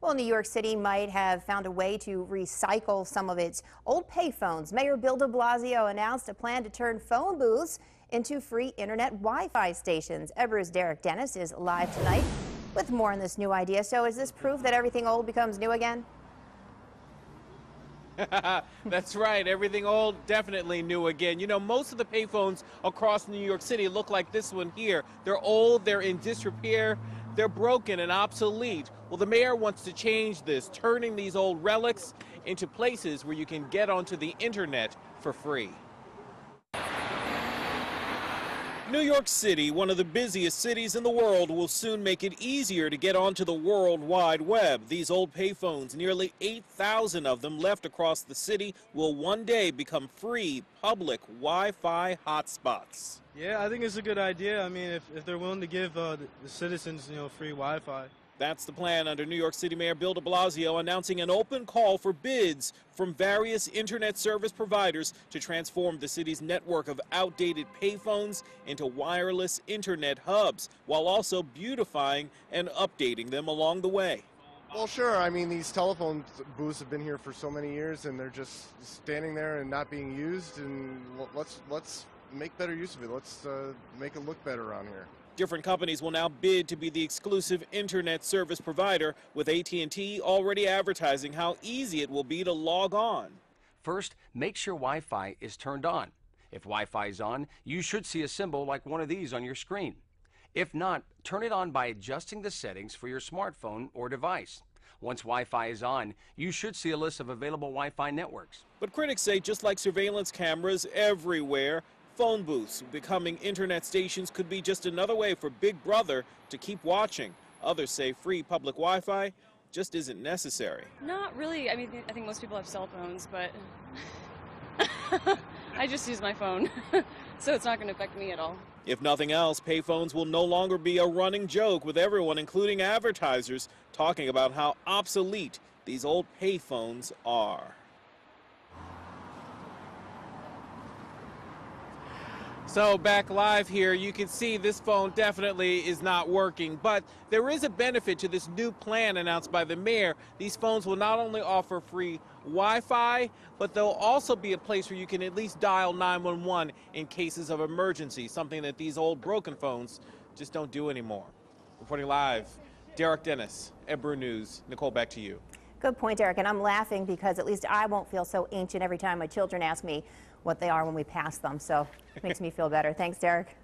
Well, New York City might have found a way to recycle some of its old payphones. Mayor Bill de Blasio announced a plan to turn phone booths into free internet Wi-Fi stations. Ebru's Derricke is live tonight with more on this new idea. So is this proof that everything old becomes new again? That's right. Everything old, definitely new again. You know, most of the payphones across New York City look like this one here. They're old, they're in disrepair, they're broken and obsolete. Well, the mayor wants to change this, turning these old relics into places where you can get onto the internet for free. New York City, one of the busiest cities in the world, will soon make it easier to get onto the World Wide Web. These old payphones, nearly 8,000 of them left across the city, will one day become free public Wi-Fi hotspots. Yeah, I think it's a good idea. I mean, if they're willing to give the citizens, free Wi-Fi. That's the plan under New York City Mayor Bill de Blasio announcing an open call for bids from various internet service providers to transform the city's network of outdated payphones into wireless internet hubs, while also beautifying and updating them along the way. Well, sure. I mean, these telephone booths have been here for so many years, and they're just standing there and not being used. And let's make better use of it. Let's make it look better around here. Different companies will now bid to be the exclusive internet service provider, with AT&T already advertising how easy it will be to log on. First, make sure Wi-Fi is turned on. If Wi-Fi is on, you should see a symbol like one of these on your screen. If not, turn it on by adjusting the settings for your smartphone or device. Once Wi-Fi is on, you should see a list of available Wi-Fi networks. But critics say just like surveillance cameras everywhere, phone booths becoming internet stations could be just another way for Big Brother to keep watching. Others say free public Wi-Fi just isn't necessary. Not really. I mean, I think most people have cell phones, but I just use my phone, so it's not going to affect me at all. If nothing else, payphones will no longer be a running joke, with everyone, including advertisers, talking about how obsolete these old payphones are. So back live here, you can see this phone definitely is not working, but there is a benefit to this new plan announced by the mayor. These phones will not only offer free Wi-Fi, but they'll also be a place where you can at least dial 911 in cases of emergency, something that these old broken phones just don't do anymore. Reporting live, Derricke, Ebru News. Nicole, back to you. Good point, Derek. And I'm laughing because at least I won't feel so ancient every time my children ask me what they are when we pass them. So it makes me feel better. Thanks, Derek.